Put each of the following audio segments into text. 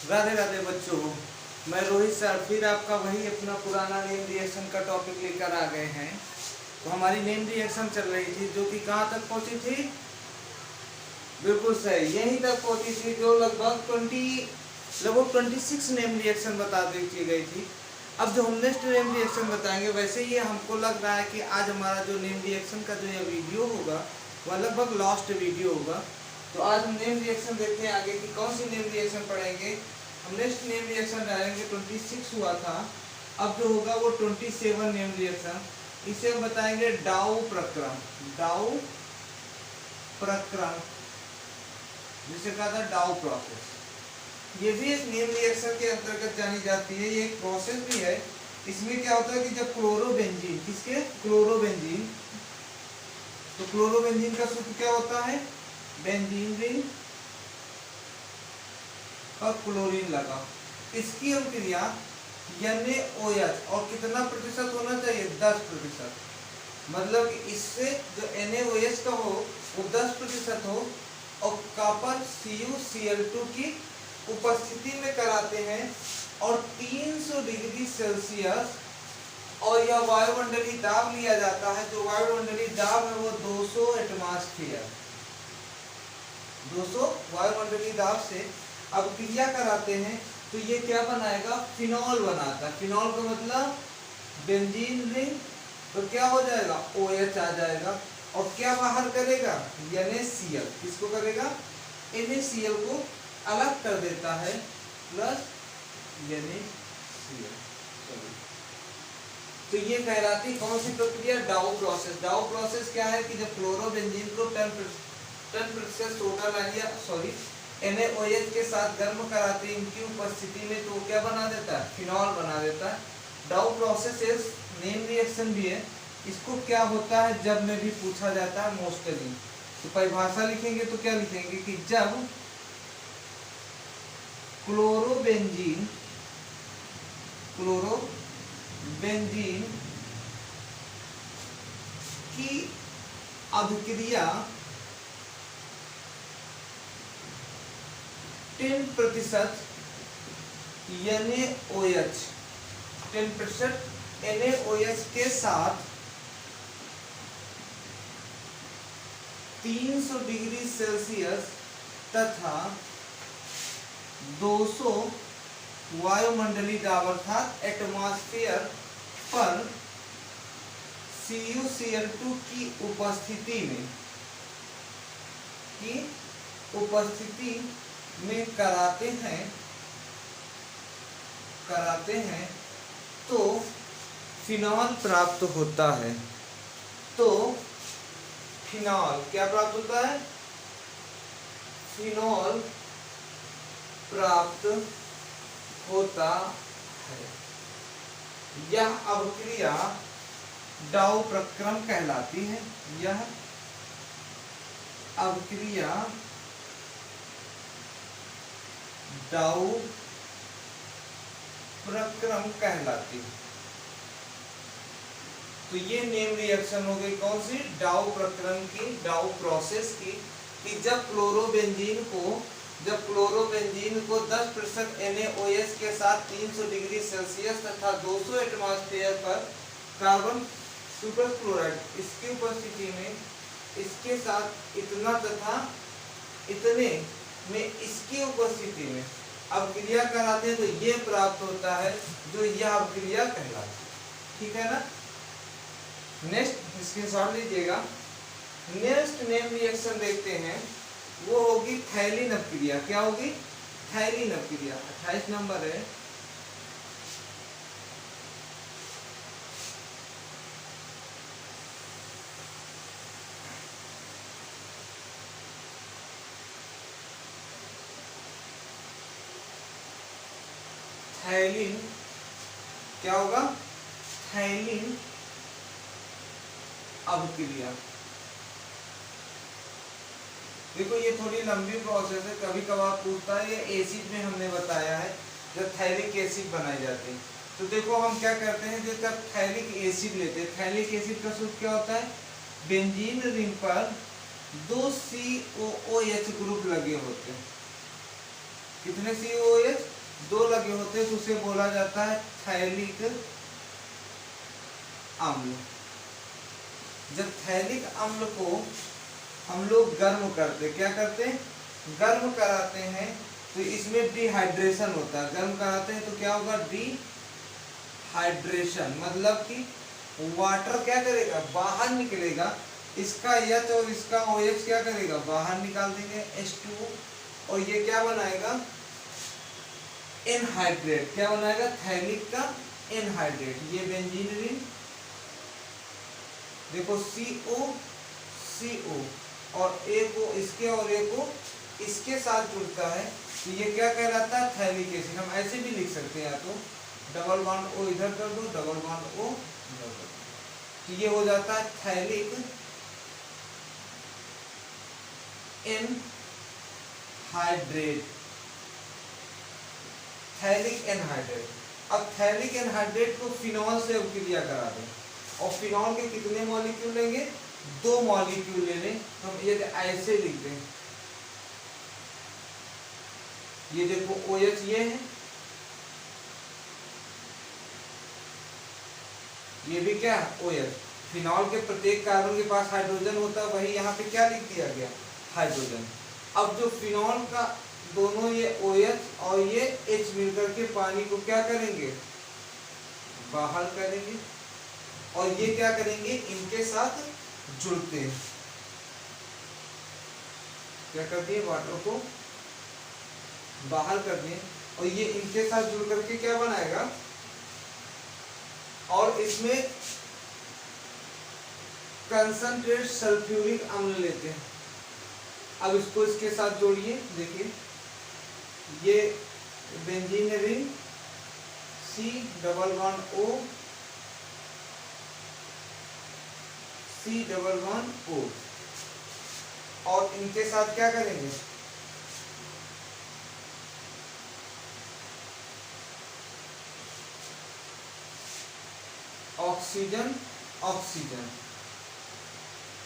राधे राधे बच्चों, मैं रोहित सर फिर आपका वही अपना पुराना नेम रिएक्शन का टॉपिक लेकर आ गए हैं। तो हमारी नेम रिएक्शन चल रही थी जो कि कहाँ तक पहुंची थी। बिल्कुल सही, यहीं तक पहुंची थी जो लगभग 26 नेम रिएक्शन बता दी गई थी। अब जो हम नेक्स्ट नेम रिएक्शन बताएंगे, वैसे ही हमको लग रहा है कि आज हमारा जो नेम रिएक्शन का जो यह वीडियो होगा वह लगभग लास्ट वीडियो होगा। तो आज हम नेम रिएक्शन देखते हैं आगे कि कौन सी नेम रिएक्शन पढ़ेंगे। हम नेक्स्ट नेम रिएक्शन डालेंगे, 26 हुआ था, अब जो होगा वो 27 नेम रिएक्शन। इसे हम बताएंगे डाउ प्रक्रम, जिसे कहा था डाउ प्रोसेस। ये भी एक नेम रिएक्शन के अंतर्गत जानी जाती है, ये एक प्रोसेस भी है। इसमें क्या होता है कि जब क्लोरोबेंजीन, क्लोरोबेंजीन, तो क्लोरोबेंजीन का सूत्र क्या होता है, बेंजीन रिंग और क्लोरीन लगा। इसकी अभिक्रिया NaOH और कितना प्रतिशत होना चाहिए, 10%। मतलब इससे जो NaOH का हो वो 10% हो और कॉपर CuCl2 की उपस्थिति में कराते हैं और 300 डिग्री सेल्सियस, और यह वायुमंडलीय दाब लिया जाता है। जो वायुमंडलीय दाब है वो 200 एटमॉस्फेयर, 200 वायुमंडलीय दाब से अब क्रिया कराते हैं। तो ये क्या बनाएगा, फिनॉल बनाता है। फिनॉल का मतलब बेंजीन रिंग, तो क्या हो जाएगा, OH आ जाएगा। और क्या बाहर करेगा, NaCl, किसको करेगा, NaCl को अलग कर देता है, प्लस NaCl। तो ये कहलाती कौन सी प्रक्रिया, डाउ प्रोसेस। डाउ प्रोसेस क्या है कि जब क्लोरोबेंजीन को 10% टोटल NaOH के साथ गर्म कराते हैं इनकी उपस्थिति में, तो क्या बना देता है, फिनॉल बना देता है। डाउ प्रोसेस नेम रिएक्शन भी है। इसको क्या होता है जब में भी पूछा जाता है मोस्टली। तो परिभाषा लिखेंगे तो क्या लिखेंगे कि जब क्लोरोबेंजीन की अभिक्रिया 10% NaOH के साथ 300 डिग्री सेल्सियस तथा 200 वायुमंडलीय दाब अर्थात एटमॉस्फेयर पर CuCl2 की उपस्थिति में कराते हैं तो फिनॉल प्राप्त होता है। तो फिनॉल क्या प्राप्त होता है, फिनॉल प्राप्त होता है। यह अभिक्रिया डाउ प्रक्रम कहलाती है। यह अभिक्रिया डाउ प्रक्रम कहलाती है। तो ये नेम रिएक्शन हो गई कौन सी, डाउ प्रक्रम की, डाउ प्रोसेस की। कि जब क्लोरोबेंजीन को 10% NaOH के साथ 300 डिग्री सेल्सियस तथा 200 एटमॉस्फेयर पर कार्बन सुपर क्लोराइड इसकी उपस्थिति में, इसके साथ इतना तथा इतने में इसकी उपस्थिति में अभिक्रिया कराते हैं, तो ये प्राप्त होता है, जो यह अभिक्रिया कहलाती है। ठीक है ना। नेक्स्ट स्क्रीनशॉट लीजिएगा। नेक्स्ट नेम रिएक्शन देखते हैं, वो होगी थाइलिन अभिक्रिया। क्या होगी, थाइलिन अभिक्रिया। 28 नंबर है। थाइलिन क्या होगा, थाइलिन अभिक्रिया। देखो ये थोड़ी लंबी प्रोसेस है, कभी कभार पूछता है। ये एसिड में हमने बताया है जब थाइलिक एसिड बनाई जाती है। तो देखो हम क्या करते हैं, जब थाइलिक एसिड लेते हैं, थाइलिक एसिड का सूत्र क्या होता है, बेंजीन रिंग पर 2 COOH ग्रुप लगे होते हैं। कितने COOH, 2 लगे होते हैं तो उसे बोला जाता है थैलिक अम्ल। जब थैलिक अम्ल को हम लोग गर्म करते, क्या करते हैं, गर्म कराते हैं, तो इसमें डिहाइड्रेशन होता है। गर्म कराते हैं तो क्या होगा, डिहाइड्रेशन, मतलब कि वाटर क्या करेगा, बाहर निकलेगा, इसका H और इसका OH क्या करेगा, बाहर निकाल देंगे H2O, और ये क्या बनाएगा, एनहाइड्रेट। क्या बनाएगा, थैलिक का एनहाइड्रेट। ये बेंजीन रिंग देखो CO और A को इसके और A को इसके साथ जुड़ता है, तो ये क्या कहलाता है, थैलिक एसिड। हम ऐसे भी लिख सकते हैं, या तो डबल बॉन्ड O इधर कर दो, डबल बॉन्ड O इधर कर दो, तो ये हो जाता है थैलिक एनहाइड्रेट। Phthalic anhydride. अब थैलिक एनहाइड्रेट को फिनॉल से अभिक्रिया करा दें, और फिनॉल के कितने मॉलिक्यूल लेंगे, 2 मॉलिक्यूल ले लें। हम ये ऐसे लिख दें, ये देखो OH ये है, ये भी क्या है, OH। फिनॉल के प्रत्येक कार्बन के पास हाइड्रोजन होता है, वही यहाँ पे क्या लिख दिया गया, हाइड्रोजन। अब जो फिनॉल का दोनों ये OH और ये H मिलकर के पानी को क्या करेंगे, बाहर करेंगे, और ये क्या करेंगे, इनके साथ जुड़ते हैं, क्या करती है, वाटर को बाहर कर दें, और ये इनके साथ जुड़ करके क्या बनाएगा, और इसमें कंसंट्रेट सल्फ्यूरिक अम्ल लेते हैं। अब इसको इसके साथ जोड़िए, देखिए ये benzene ring C double bond O, C double bond O, और इनके साथ क्या करेंगे, ऑक्सीजन ऑक्सीजन,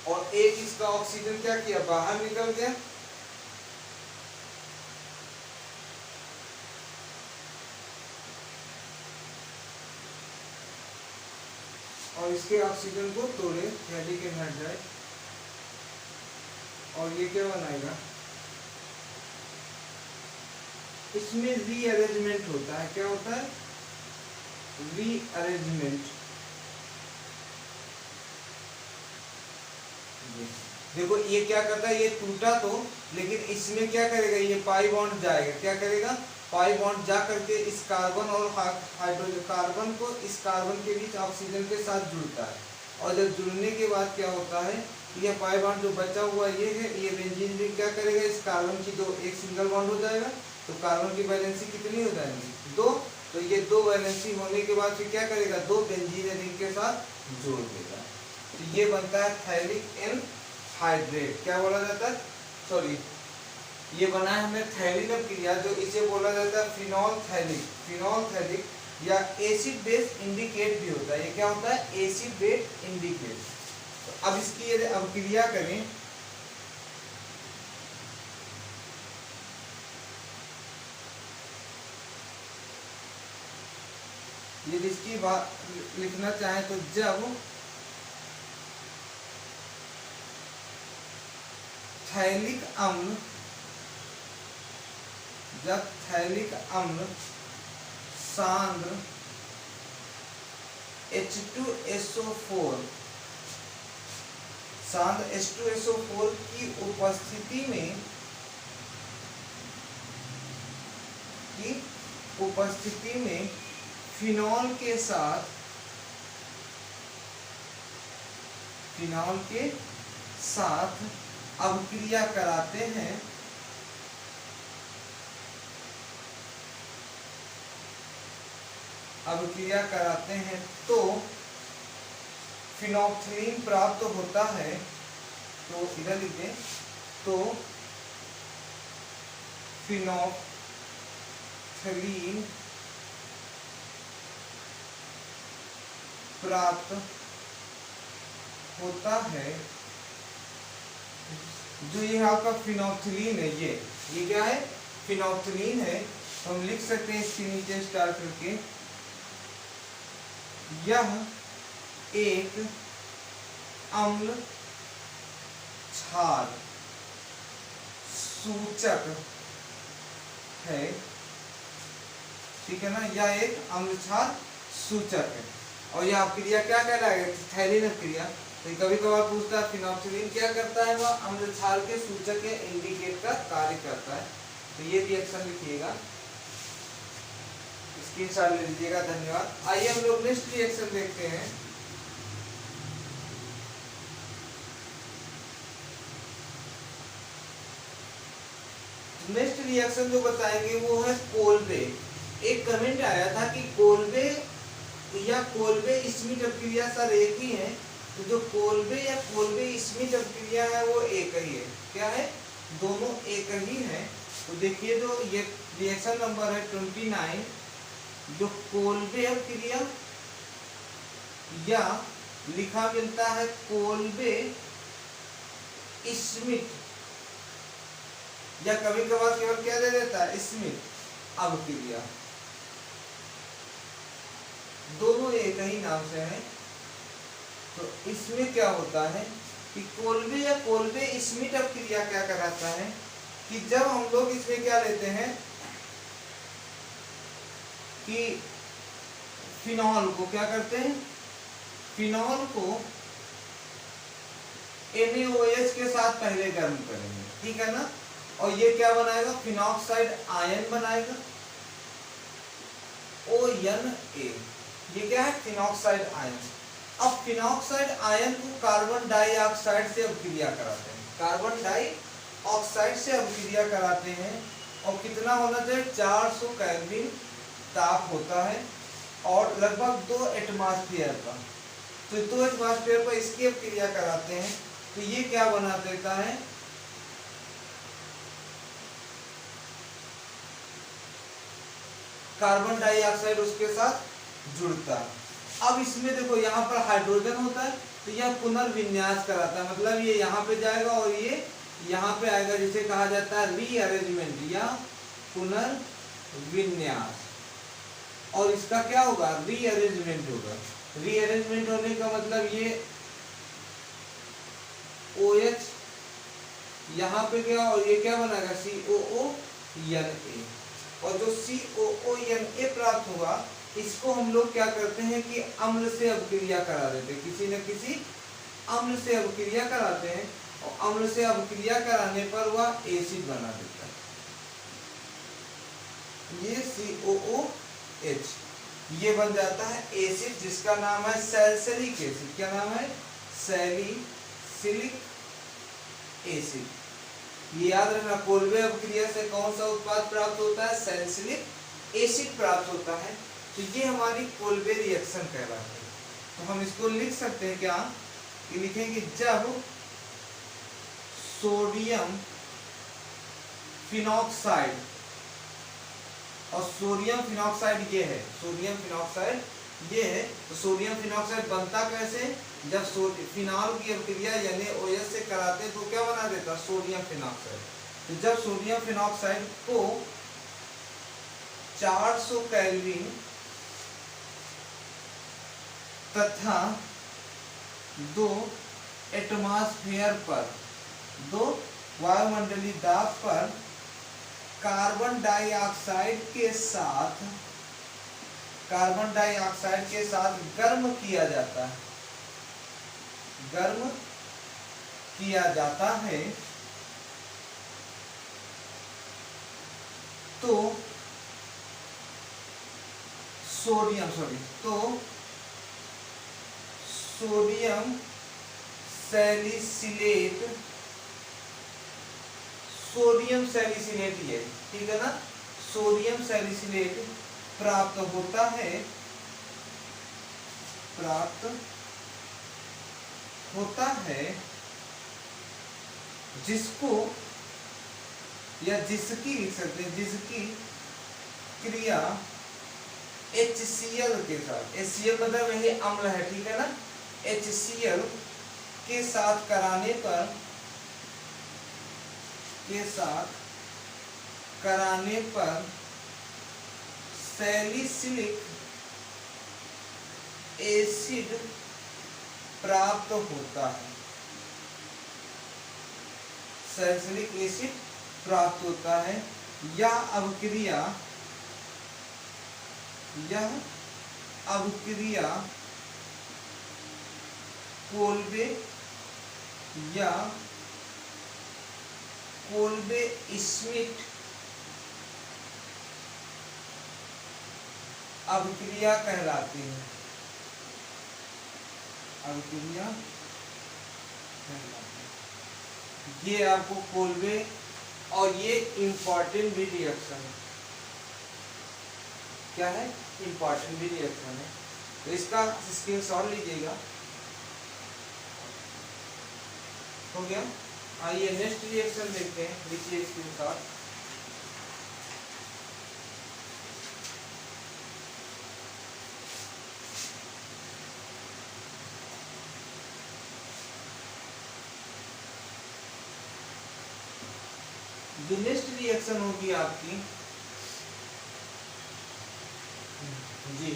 और एक इसका ऑक्सीजन क्या किया, बाहर निकल गया, और इसके ऑक्सीजन को तोड़े, थैलिक एनहाइड्राइड, और ये क्या बनाएगा, इसमें रीअरेंजमेंट होता है। क्या होता है, रीअरेंजमेंट। देखो ये क्या करता है, ये टूटा तो, लेकिन इसमें क्या करेगा, ये पाई बॉन्ड जाएगा, क्या करेगा, पाई बॉन्ड जा करके इस कार्बन और हाइड्रोजन, कार्बन को इस कार्बन के बीच ऑक्सीजन के साथ जुड़ता है, और जब जुड़ने के बाद क्या होता है, ये पाई बॉन्ड जो बचा हुआ ये है, ये बेंजीन रिंग क्या करेगा, इस कार्बन की दो, एक सिंगल बॉन्ड हो जाएगा, तो कार्बन की वैलेंसी कितनी हो जाएगी, 2, तो ये 2 वैलेंसी होने के बाद फिर क्या करेगा, 2 बेंजीन रिंग के साथ जोड़ देगा, तो ये बनता है थैलिक एनहाइड्रेट। क्या बोला जाता है, सॉरी, ये बना है हमें थैलिक अभिक्रिया, जो इसे बोला जाता है फिनॉल थैलिक। फिनॉल थैलिक या एसिड बेस इंडिकेट भी होता है। ये क्या होता है, एसिड बेस इंडिकेट। तो अब इसकी यदि अभिक्रिया करें, यदि इसकी बात लिखना चाहे तो जब थैलिक अम्ल, जब थैलिक अम्ल सांद्र H2SO4, सांद्र H2SO4 की उपस्थिति में फिनॉल के साथ अभिक्रिया कराते हैं, तो फिनोक्सिलीन प्राप्त होता है। तो इधर लिखें, तो फिनोक्सिलीन प्राप्त होता है। जो ये आपका फिनोक्सिलीन है, ये क्या है, फिनोक्सिलीन है, तो हम लिख सकते हैं इसके नीचे स्टार करके, यह एक अम्ल क्षार सूचक है, ठीक है ना, यह एक अम्ल क्षार सूचक है। और यह क्रिया क्या कहलाएगा, थैलीन क्रिया। तो कभी कभार पूछता है फिनोक्सिलीन क्या करता है, वह अम्ल क्षार के सूचक या इंडिकेट का कार्य करता है। तो ये रिएक्शन लिखिएगा, स्क्रीनशॉट ले लीजिएगा। धन्यवाद। आइए हम लोग नेक्स्ट रिएक्शन देखते हैं। नेक्स्ट रिएक्शन जो बताएंगे वो है कोल्बे। एक कमेंट आया था कि कोल्बे या कोल्बे स्मिथ अपक्रिया सर एक ही है। तो जो कोल्बे या कोल्बे स्मिथ अपक्रिया है वो एक ही है। क्या है, दोनों एक ही है। तो देखिए जो ये रिएक्शन नंबर है 29, जो कोल्बे अपक्रिया या लिखा मिलता है कोल्बे स्मिथ, या कभी कभार केवल क्या दे देता है, स्मिथ अपक्रिया, दोनों एक ही नाम से हैं। तो इसमें क्या होता है कि कोल्बे या कोल्बे स्मिथ अपक्रिया क्या कराता है कि जब हम लोग इसमें क्या लेते हैं कि फिनॉल को क्या करते हैं, फिनॉल को NaOH के साथ पहले गर्म करेंगे, ठीक है ना, और ये क्या बनाएगा, फिनॉक्साइड आयन बनाएगा, ONA। ये क्या है, फिनॉक्साइड आयन। अब फिनॉक्साइड आयन को कार्बन डाइऑक्साइड से अपक्रिया कराते हैं, कार्बन डाइऑक्साइड से अपक्रिया कराते हैं। और कितना होना चाहिए, 400 केल्विन ताप होता है और लगभग 2 एटमॉस्फेयर का। तो 2 एटमॉस्फेयर पर इसकी अपक्रिया कराते हैं। तो ये क्या बना देता है, कार्बन डाइऑक्साइड उसके साथ जुड़ता है। अब इसमें देखो यहाँ पर हाइड्रोजन होता है, तो यह पुनर्विन्यास कराता है, मतलब ये यहाँ पे जाएगा और ये यहाँ पे आएगा, जिसे कहा जाता है रीअरेंजमेंट या पुनर्विन्यास। और इसका क्या होगा, रीअरेंजमेंट होगा। रीअरेंजमेंट होने का मतलब ये OH यहाँ पे गया और ये क्या बनाएगा, COONA। और जो COONA प्राप्त होगा, इसको हम लोग क्या करते हैं कि अम्ल से अपक्रिया करा देते हैं, किसी न किसी अम्ल से अपक्रिया कराते हैं। और अम्ल से अपक्रिया कराने पर वह एसिड बना देता है, ये COOH, ये बन जाता है एसिड, जिसका नाम है सैलिसिलिक एसिड। क्या नाम है, सैलिसिलिक एसिड। ये याद रखना, कोल्बे अपक्रिया से कौन सा उत्पाद प्राप्त होता है, सैलिसिलिक एसिड प्राप्त होता है। तो ये हमारी कोल्बे रिएक्शन कहलाती है। तो हम इसको लिख सकते हैं क्या, कि लिखेंगे जब सोडियम फिनॉक्साइड, और सोडियम फिनॉक्साइड ये है, सोडियम फिनॉक्साइड ये है। तो सोडियम फिनॉक्साइड बनता कैसे, जब फिनॉल की अपक्रिया NaOH से कराते हैं तो क्या बना देता है, सोडियम फिनॉक्साइड। तो जब सोडियम फिनॉक्साइड को 400 केल्विन तथा 2 एटमॉस्फेयर पर, 2 वायुमंडलीय दाब पर कार्बन डाइऑक्साइड के साथ गर्म किया जाता है, गर्म किया जाता है, तो सोडियम सैलिसिलेट ये, ठीक है ना, सोडियम सैलिसिलेट प्राप्त होता है, जिसको या जिसकी लिख सकते हैं, जिसकी क्रिया HCl के साथ, HCl मतलब यही अम्ल है, ठीक है ना, HCl के साथ कराने पर सैलिसिलिक एसिड प्राप्त होता है। सैलिसिलिक एसिड प्राप्त होता है। यह अभिक्रिया कोल्बे स्मिथ अभिक्रिया कहलाती है। ये आपको कोल्बे, और ये इंपॉर्टेंट भी रिएक्शन है। क्या है? इंपॉर्टेंट भी रिएक्शन है, तो इसका स्क्रीनशॉट लीजिएगा। हो गया। आइए नेक्स्ट रिएक्शन देखते हैं, लिखिए स्क्रीनशॉट। जो नेक्स्ट रिएक्शन होगी आपकी, जी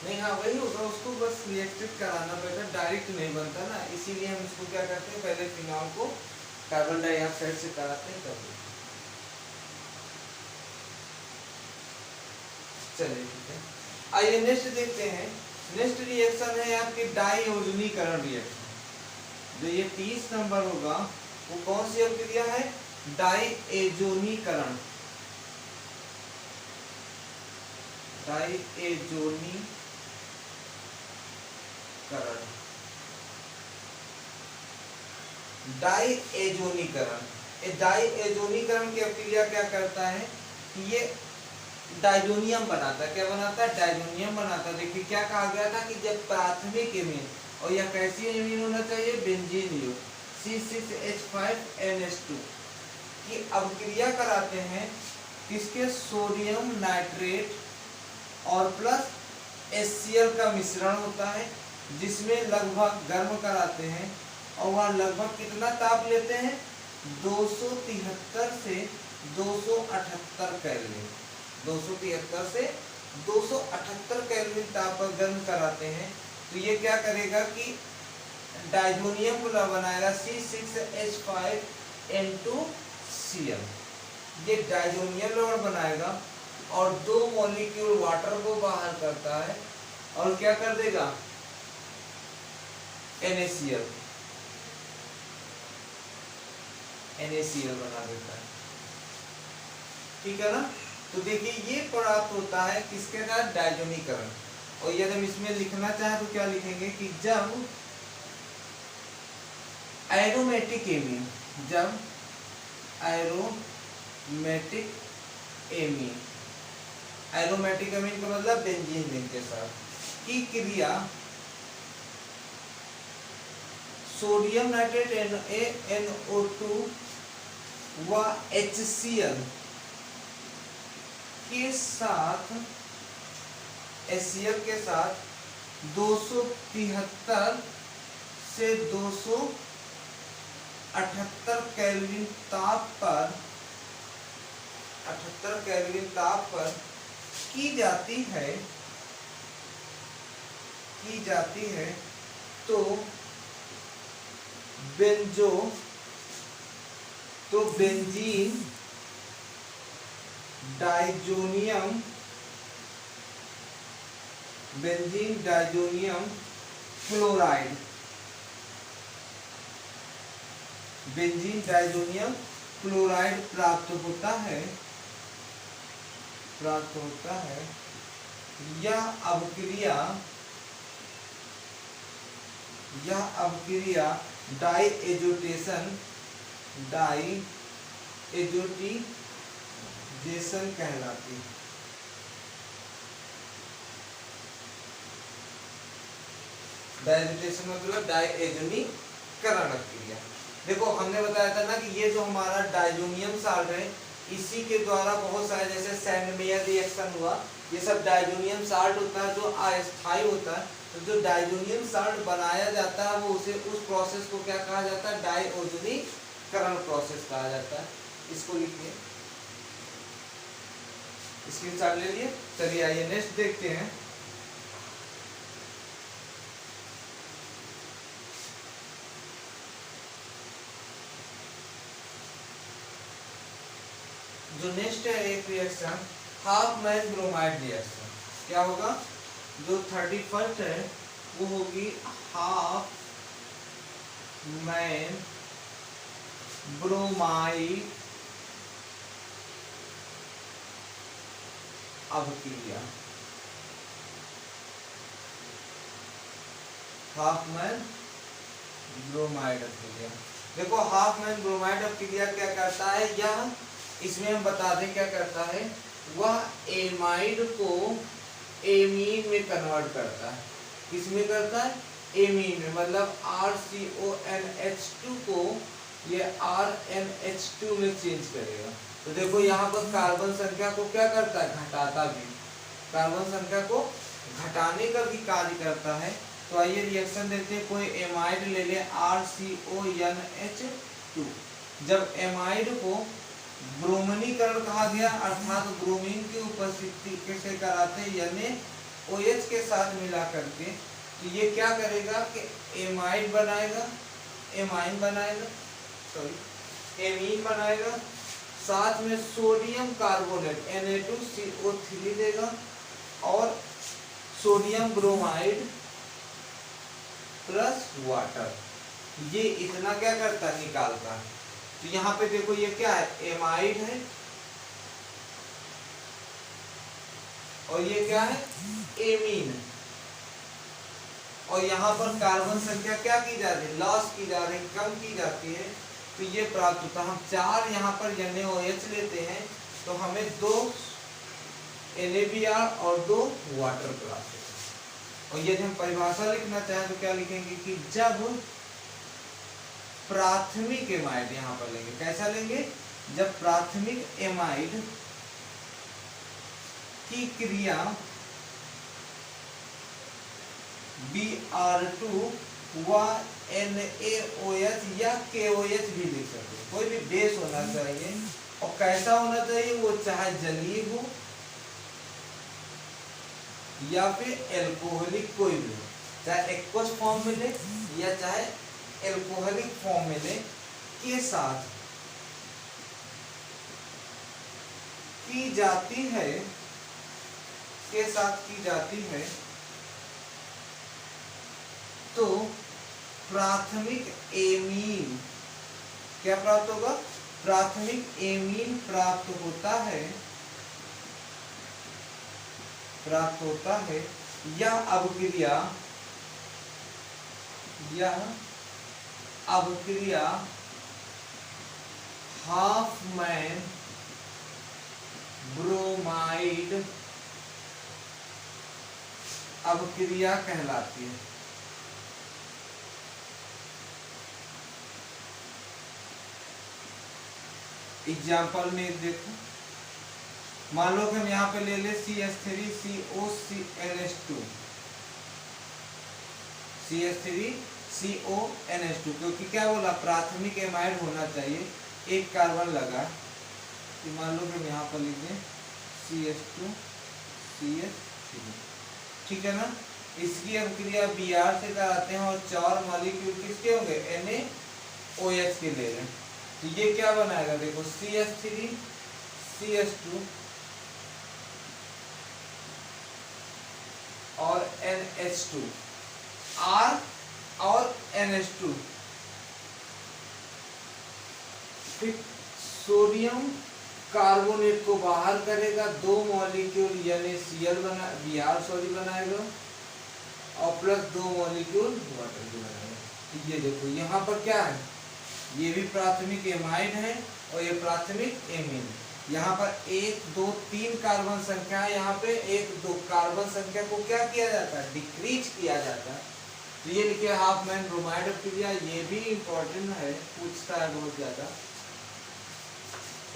नहीं, हाँ वही होगा, उसको बस रिएक्टेड कराना पड़ेगा, डायरेक्ट नहीं बनता ना, इसीलिए हम इसको क्या करते हैं, पहले फिनॉल को कार्बन डाइऑक्साइड से कराते हैं तब। चलिए ठीक है, आइए नेक्स्ट देखते हैं। नेक्स्ट रिएक्शन है आपकी डाइओजनीकरण रिएक्शन। जो ये 30 नंबर होगा वो कौन सी अभिक्रिया है? डाइएजोनीकरण। डाइएजोनीकरण की अभिक्रिया क्या करता है कि ये डाइजोनियम बनाता है। क्या बनाता है? डाइजोनियम बनाता है। देखिए क्या कहा गया था कि जब प्राथमिक एमीन, और यह कैसी एमीन होना चाहिए? बेंजीन युक्त C6H5NH2 की अभिक्रिया कराते हैं किसके? सोडियम नाइट्रेट और प्लस HCl का मिश्रण होता है, जिसमें लगभग गर्म कराते हैं, और वह लगभग कितना ताप लेते हैं? 273 से 278 केल्विन। 273 से 278 केल्विन ताप पर गर्म कराते हैं। तो ये क्या करेगा कि डाइजोनियम बनाएगा C6H5N2Cl। ये डाइजोनियम लवण बनाएगा और 2 मॉलिक्यूल वाटर को बाहर करता है, और क्या कर देगा? NaCl बना देता है। ठीक है ना? तो देखिए ये प्राप्त होता है किसके साथ? डाइजोनीकरण। और यदि हम इसमें लिखना चाहें तो क्या लिखेंगे कि जब एरोमेटिक एमीन, एरोमेटिक एमीन का मतलब बेंजीन रिंग के साथ की क्रिया सोडियम नाइट्रेट NaNO2 व HCl के साथ, HCl के साथ 273 से 278 केल्विन ताप पर, 78 केल्विन ताप पर की जाती है, तो बेंजीन डाइजोनियम फ्लोराइड, प्राप्त होता है। यह अभिक्रिया डाइएजोटीजेशन कहलाती है। डाइएजोटेशन मतलब डाइएजोनीकरण क्रिया। देखो हमने बताया था ना कि ये जो हमारा डाइजोनियम साल्ट है, इसी के द्वारा बहुत सारे जैसे सैंडमेयर रिएक्शन हुआ, ये सब डाइजोनियम साल्ट होता है जो अस्थायी होता है। तो जो डाइजोनियम साल्ट बनाया जाता है वो उस प्रोसेस को क्या कहा जाता है? डाइओजोनीकरण प्रोसेस कहा जाता है। इसको लिखिए स्क्रीनशॉट ले लिए। चलिए आइए नेक्स्ट देखते हैं। जो नेक्स्ट है एक रिएक्शन हाफमैन ब्रोमाइड रिएक्शन। क्या होगा? जो 31st है वो होगी हाफमैन ब्रोमाइड अभिक्रिया। हाफमैन ब्रोमाइड अभिक्रिया। देखो हाफमैन ब्रोमाइड अभिक्रिया क्या करता है, यह इसमें हम बता दें क्या करता है, वह एमाइड को एमीन में कन्वर्ट करता है। किसमें करता है? एमीन में, मतलब RCONH2 को ये RNH2 में चेंज करेगा। तो देखो यहाँ पर कार्बन संख्या को क्या करता है? घटाता भी, कार्बन संख्या को घटाने का भी कार्य करता है। तो आइए रिएक्शन देखते हैं। कोई एमाइड ले ले RCONH2। जब एमाइड को ब्रोमनीकरण कहा गया, अर्थात ब्रोमीन की उपस्थिति से कराते यानी OH के साथ मिला करके, तो ये क्या करेगा कि एमाइड बनाएगा, एमाइन बनाएगा, सॉरी एमीन बनाएगा, साथ में सोडियम कार्बोनेट Na2CO3 देगा और सोडियम ब्रोमाइड प्लस वाटर, ये इतना क्या करता है? निकालता है। तो यहाँ पे देखो ये क्या है? एमाइड है और ये क्या है? एमीन। और यहाँ पर कार्बन संख्या क्या की जा रही है? लॉस की जा रही है, कम की जाती है। तो ये प्राप्त होता है। हम 4 यहाँ पर NaOH लेते हैं तो हमें 2 NaBr और 2 वाटर प्राप्त होता है। और यदि हम परिभाषा लिखना चाहें तो क्या लिखेंगे कि जब प्राथमिक एमाइड, यहाँ पर लेंगे, कैसा लेंगे? जब प्राथमिक एमाइड की क्रिया Br2 व NaOH या KOH भी लिख सकते हैं, कोई भी बेस होना चाहिए। और कैसा होना चाहिए? वो चाहे जलीय हो या फिर एल्कोहलिक, कोई भी हो, चाहे एक्वस फॉर्म में ले या चाहे एल्कोहलिक फॉर्म में ले, के साथ की जाती है, के साथ की जाती है, तो प्राथमिक एमीन क्या प्राप्त होगा? प्राथमिक एमीन प्राप्त होता है, प्राप्त होता है। यह अभिक्रिया, यह अभिक्रिया हाफमैन ब्रोमाइड अभिक्रिया कहलाती है। एग्जाम्पल में देखो, मान लो कि हम यहाँ पे ले ले CH3CONH2, CH3CONH2, क्योंकि क्या बोला? प्राथमिक एमाइड होना चाहिए, एक कार्बन लगा। तो मान लो कि हम यहाँ पर लिख दें CH2CH3, ठीक है ना? इसकी अभिक्रिया Br से कराते हैं और 4 मॉलिक्यूल किसके होंगे? NaOH के ले लें। तो ये क्या बनाएगा? देखो CH3CH2 और NH2, R और NH2, फिर सोडियम कार्बोनेट को बाहर करेगा, 2 मॉलिक्यूल NaCl बना Br सॉरी बनाएगा और प्लस 2 मॉलिक्यूल वाटर भी बनाएगा। ये देखो यहाँ पर क्या है? ये भी प्राथमिक एमाइड है और ये प्राथमिक एमीन। यहाँ पर 1 2 3 कार्बन संख्या है, यहाँ पे 1 2 कार्बन संख्या को क्या किया जाता है? डिक्रीज किया जाता है। तो ये लिखिए हाफमैन ब्रोमाइड अभिक्रिया, ये भी इंपॉर्टेंट है, पूछता है बहुत ज्यादा,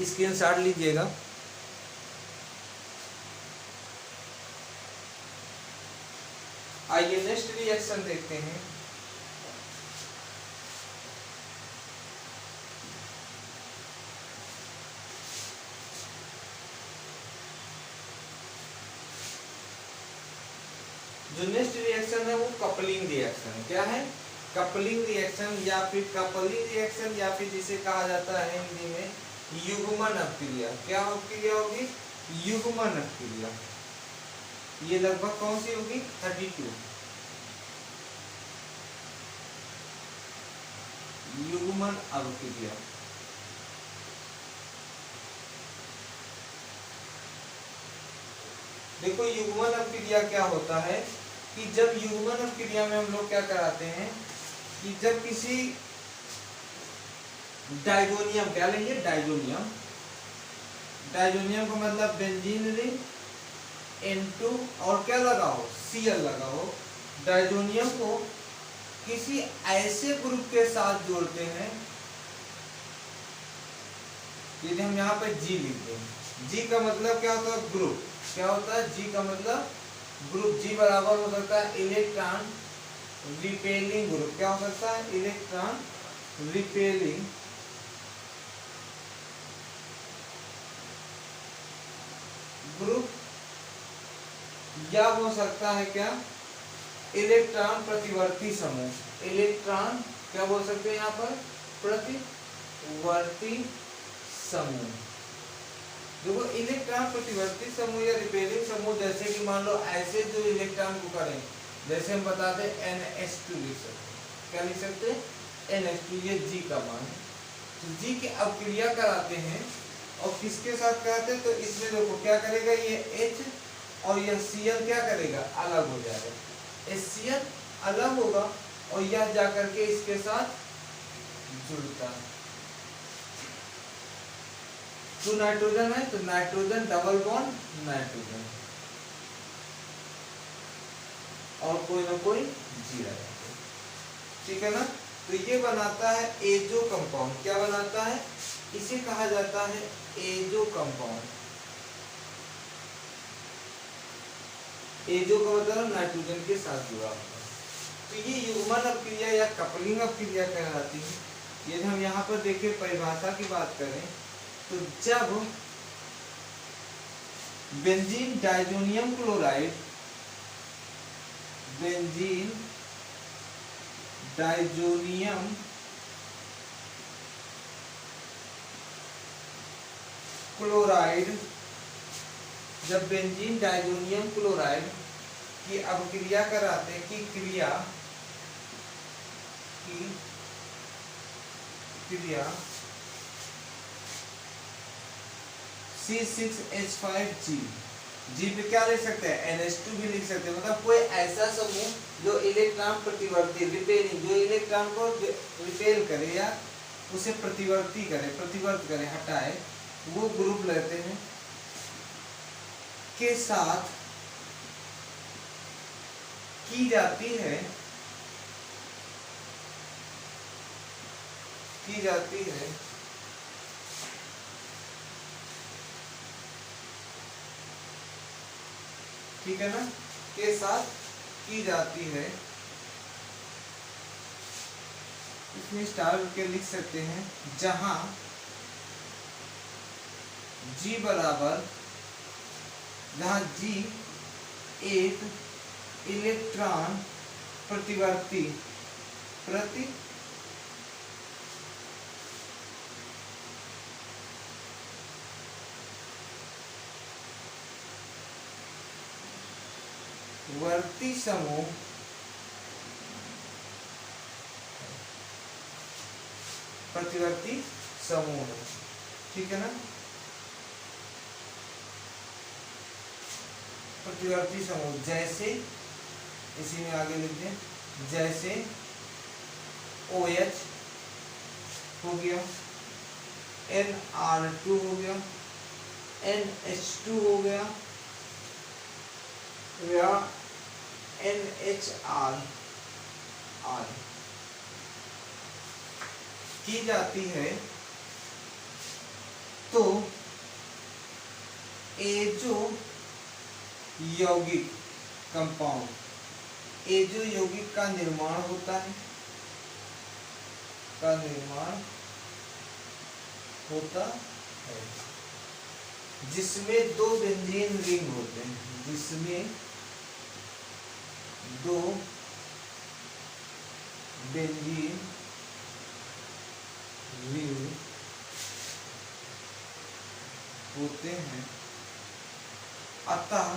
स्क्रीनशॉट लीजिएगा। आइए नेक्स्ट रिएक्शन देखते हैं। जो नेक्स्ट रिएक्शन है वो कपलिंग रिएक्शन है। क्या है? कपलिंग रिएक्शन या फिर कपलिंग रिएक्शन या फिर जिसे कहा जाता है हिंदी में युग्मन अपक्रिया। क्या अपक्रिया होगी? युग्मन अपक्रिया। ये लगभग कौन सी होगी? 32 युग्मन अपक्रिया। देखो युग्मन अपक्रिया क्या होता है कि जब युग्मन अपक्रिया में हम लोग क्या कराते हैं कि जब किसी डाइजोनियम, क्या लेंगे? डाइजोनियम। डाइजोनियम का मतलब बेंजीन रिंग N2 और क्या लगाओ? Cl लगाओ। डाइजोनियम को किसी ऐसे ग्रुप के साथ जोड़ते हैं, यदि हम यहाँ पे G लिखते हैं, G का मतलब क्या होता है? ग्रुप। क्या होता है? G का मतलब ग्रुप। G बराबर हो सकता है इलेक्ट्रॉन रिपेलिंग ग्रुप। क्या हो सकता है? इलेक्ट्रॉन रिपेलिंग ग्रुप, या हो सकता है क्या? इलेक्ट्रॉन प्रतिवर्ती समूह। इलेक्ट्रॉन क्या बोल सकते हैं यहाँ पर? प्रतिवर्ती समूह। देखो इलेक्ट्रॉन प्रतिवर्ती समूह या रिपेलिंग समूह, जैसे कि मान लो ऐसे जो इलेक्ट्रॉन को करें, जैसे हम बताते हैं NH2 लिख सकते हैं। क्या लिख सकते हैं? NH2। ये G का मान है, तो G की अपक्रिया कराते हैं और किसके साथ कराते हैं? तो इसमें देखो क्या करेगा, ये H और यह Cl क्या करेगा? अलग हो जाएगा। HCl अलग होगा और यह जाकर के इसके साथ जुड़ता है। तो नाइट्रोजन है तो नाइट्रोजन डबल बॉन्ड नाइट्रोजन, और कोई ना कोई G रहता है। ठीक है ना? तो ये बनाता है एजो कंपाउंड। क्या बनाता है? इसे कहा जाता है एजो कंपाउंड। एजो का मतलब नाइट्रोजन के साथ जुड़ा होता है। तो ये युग्मन अपक्रिया या कपलिंग अपक्रिया कहलाती है। यदि हम यहाँ पर देखें परिभाषा की बात करें तो जब benzene diazonium chloride, benzene diazonium chloride, जब बेंजीन डाइजोनियम क्लोराइड की अपक्रिया कराते हैं, की क्रिया C6H5G, G पे क्या लिख सकते हैं? NH2 भी लिख सकते हैं। मतलब कोई ऐसा समूह जो इलेक्ट्रॉन प्रतिवर्ती, रिपेलिंग, जो इलेक्ट्रॉन को रिपेल करे या उसे प्रतिवर्ती करे, प्रतिवर्त करे, हटाए, वो ग्रुप लेते हैं के साथ की जाती है ठीक है ना? के साथ की जाती है। इसमें स्टार के लिख सकते हैं जहां G बराबर, जहां G एक इलेक्ट्रॉन प्रतिवर्ती वर्ती समूह प्रतिवर्ती समूह है। ठीक है ना? प्रतिवर्ती समूह जैसे, इसी में आगे लिख दें, जैसे OH हो गया, NR2 हो गया, NH2 हो गया या NHR की जाती है, तो एजो यौगिक कंपाउंड, एजो यौगिक का निर्माण होता है, जिसमें दो बेंजीन रिंग होते हैं, जिसमें दो बेंजीन रिंग होते हैं, अतः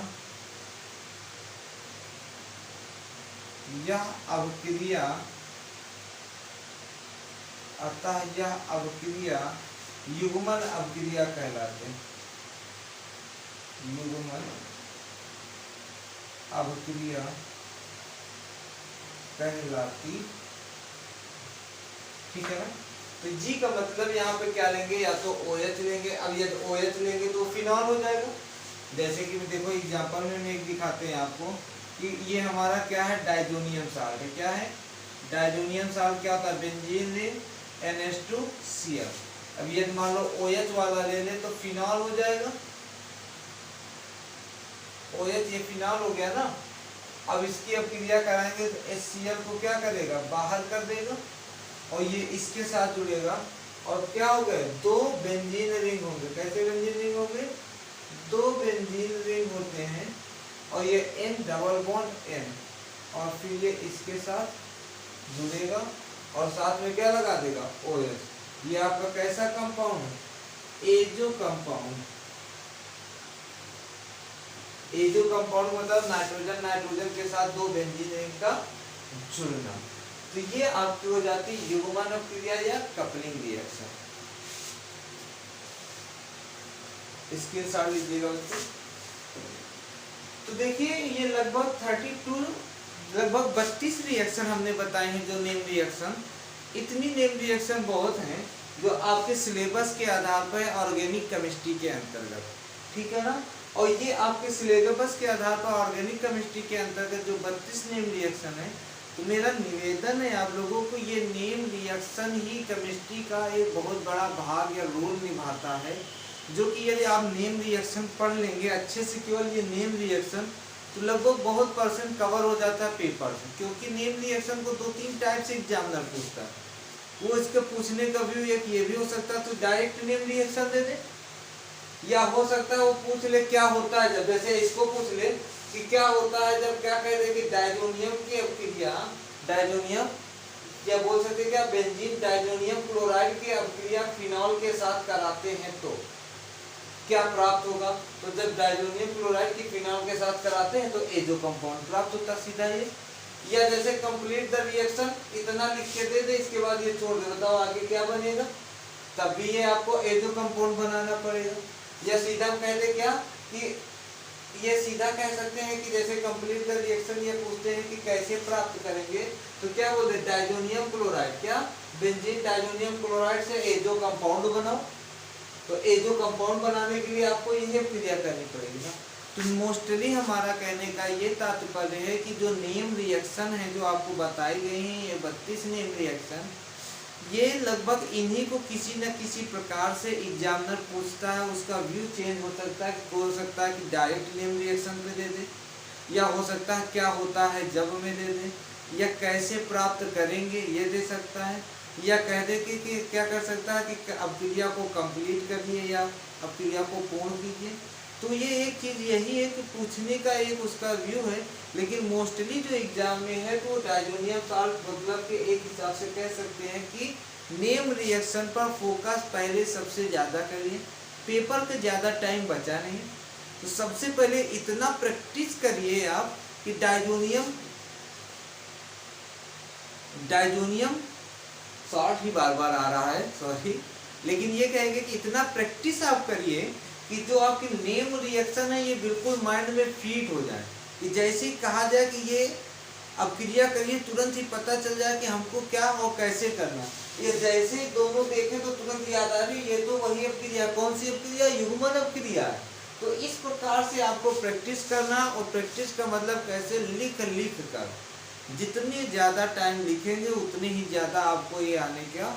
यह अवक्रिया युग्मन अवक्रिया कहलाते हैं। युग्मन अवक्रिया कहलाती, ठीक है ना। तो जी का मतलब यहाँ पे क्या लेंगे, या तो OH लेंगे। अब यदि OH लेंगे तो फिनॉल हो जाएगा। जैसे कि देखो एग्जांपल में एक दिखाते हैं आपको कि ये हमारा क्या है, डाइजोनियम साल्ट है। क्या है, डाइजोनियम साल्ट क्या होता है, बेंजीन रिंग NH2Cl। अब यदि मान लो OH वाला ले ले तो फिनॉल हो जाएगा। OH ये फिनॉल हो गया ना। अब इसकी अब क्रिया कराएंगे तो HCl को क्या करेगा, बाहर कर देगा और ये इसके साथ जुड़ेगा और क्या हो गए, दो बेंजीन रिंग होंगे। कैसे बेंजीन रिंग होंगे, दो बेंजीन रिंग होते हैं और ये N डबल बॉन्ड N और फिर ये इसके साथ जुड़ेगा और साथ में क्या लगा देगा, OH। ये आपका कैसा कंपाउंड है, एजो कंपाउंड। एजो कंपाउंड मतलब नाइट्रोजन नाइट्रोजन के साथ दो बेंजीन रिंग का जुड़ना। तो ये आपकी हो जाती है युग्मन अवक्रिया या कपलिंग रिएक्शन। इसके साथ लीजिएगा। तो देखिए ये लगभग 32 रिएक्शन हमने बताए हैं जो नेम रिएक्शन। इतनी नेम रिएक्शन बहुत हैं जो आपके सिलेबस के आधार पर ऑर्गेनिक केमिस्ट्री के अंतर्गत, ठीक है ना। और ये आपके सिलेबस के आधार पर ऑर्गेनिक केमिस्ट्री के अंतर्गत जो 32 नेम रिएक्शन है, तो मेरा निवेदन है आप लोगों को, ये नेम रिएक्शन ही केमिस्ट्री का एक बहुत बड़ा भाग या रोल निभाता है। जो कि यदि आप नेम रिएक्शन पढ़ लेंगे अच्छे से, केवल ये नेम रिएक्शन, तो लगभग बहुत % कवर हो जाता है पेपर से। क्योंकि नेम रिएक्शन को 2-3 टाइप से एग्जामिनर पूछता है। वो इसके पूछने का व्यू एक ये भी हो सकता है तो डायरेक्ट नेम रिएक्शन दे दे, या हो सकता है वो पूछ ले क्या होता है जब, जैसे इसको पूछ ले कि क्या होता है जब, क्या कह दे कि डाइजोनियम की अवक्रिया, डाइजोनियम क्या बोल सकते क्या, बेंजीन डाइजोनियम क्लोराइड की अवक्रिया फिनॉल के साथ कराते हैं तो क्या प्राप्त होगा। तो जब डाइजोनियम क्लोराइड की फिनॉल के साथ कराते हैं तो एजो कंपाउंड प्राप्त होता है सीधा ये। या जैसे कंप्लीट द रिएक्शन इतना लिख के दे दे, इसके बाद ये छोड़ दे, बताओ आगे क्या बनेगा, तब भी ये आपको एजो कंपाउंड बनाना पड़ेगा। या सीधा कहते क्या कि ये सीधा कह सकते हैं कि जैसे कंप्लीट द रिएक्शन ये पूछते हैं कि कैसे प्राप्त करेंगे, तो क्या बोलते हैं, डाइजोनियम क्लोराइड, क्या बेंजीन डाइजोनियम क्लोराइड से एजो कंपाउंड बनाओ। तो एजो कंपाउंड बनाने के लिए आपको यही क्रिया करनी पड़ेगी ना। तो मोस्टली हमारा कहने का ये तात्पर्य है कि जो नेम रिएक्शन है जो आपको बताई गई हैं, ये 32 नेम रिएक्शन, ये लगभग इन्हीं को किसी न किसी प्रकार से एग्जामिनर पूछता है। उसका व्यू चेंज हो सकता है, हो सकता है कि डायरेक्ट नेम रिएक्शन पे दे दे, या हो सकता है क्या होता है जब में दे दे, या कैसे प्राप्त करेंगे ये दे सकता है, या कह दे कि क्या कर सकता है कि अवक्रिया को कंप्लीट करिए या अवक्रिया को पूर्ण कीजिए। तो ये एक चीज़ यही है कि पूछने का एक उसका व्यू है। लेकिन मोस्टली जो एग्जाम में है तो डाइजोनियम साल्ट मतलब के एक हिसाब से कह सकते हैं कि नेम रिएक्शन पर फोकस पहले सबसे ज़्यादा करिए, पेपर का ज़्यादा टाइम बचा नहीं। तो सबसे पहले इतना प्रैक्टिस करिए आप कि डाइजोनियम साल्ट ही बार बार आ रहा है, सॉरी, लेकिन ये कहेंगे कि इतना प्रैक्टिस आप करिए कि जो आपकी नेम रिएक्शन है ये बिल्कुल माइंड में फीट हो जाए, कि जैसे ही कहा जाए कि ये अवक्रिया करिए तुरंत ही पता चल जाए कि हमको क्या और कैसे करना। ये जैसे ही दोनों देखें तो तुरंत याद आ रही, ये तो वही अवक्रिया, कौन सी अवक्रिया, युग्मन अवक्रिया है। तो इस प्रकार से आपको प्रैक्टिस करना, और प्रैक्टिस का मतलब कैसे, लिख कर, जितने ज़्यादा टाइम लिखेंगे उतने ही ज़्यादा आपको ये आने का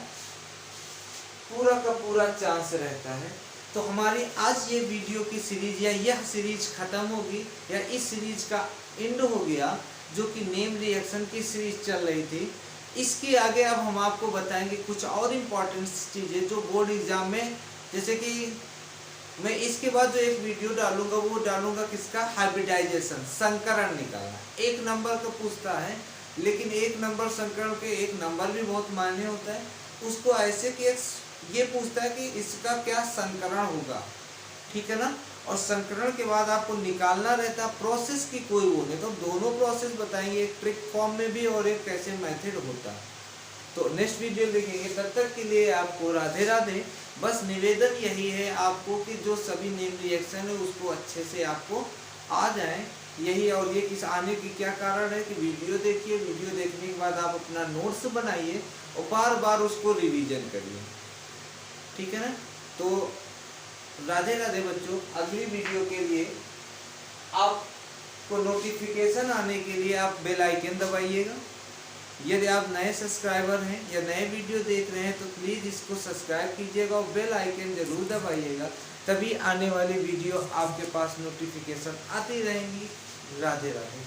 पूरा चांस रहता है। तो हमारी आज ये वीडियो की सीरीज या यह सीरीज खत्म होगी, या इस सीरीज का एंड हो गया, जो कि नेम रिएक्शन की सीरीज चल रही थी। इसके आगे अब हम आपको बताएंगे कुछ और इम्पोर्टेंट चीज़ें जो बोर्ड एग्जाम में, जैसे कि मैं इसके बाद जो एक वीडियो डालूंगा वो डालूंगा किसका, हाइब्रिडाइजेशन, संकरण निकालना। एक नंबर का पूछता है, लेकिन एक नंबर संकरण के एक नंबर भी बहुत मायने होता है। उसको ऐसे कि ये पूछता है कि इसका क्या संकरण होगा, ठीक है ना। और संकरण के बाद आपको निकालना रहता है प्रोसेस की कोई वो नहीं, तो दोनों प्रोसेस बताएंगे, एक ट्रिक फॉर्म में भी और एक कैसे मेथड होता है। तो नेक्स्ट वीडियो देखेंगे, तब तक के लिए आपको राधे राधे। बस निवेदन यही है आपको कि जो सभी नेम रिएक्शन है उसको अच्छे से आपको आ जाए, यही। और ये किस आने की क्या कारण है कि वीडियो देखिए, वीडियो देखने के बाद आप अपना नोट्स बनाइए और बार बार उसको रिवीजन करिए, ठीक है ना। तो राधे राधे बच्चों। अगली वीडियो के लिए आपको नोटिफिकेशन आने के लिए आप बेल आइकन दबाइएगा। यदि आप नए सब्सक्राइबर हैं या नए वीडियो देख रहे हैं तो प्लीज़ इसको सब्सक्राइब कीजिएगा और बेल आइकन ज़रूर दबाइएगा, तभी आने वाली वीडियो आपके पास नोटिफिकेशन आती रहेंगी। राधे राधे।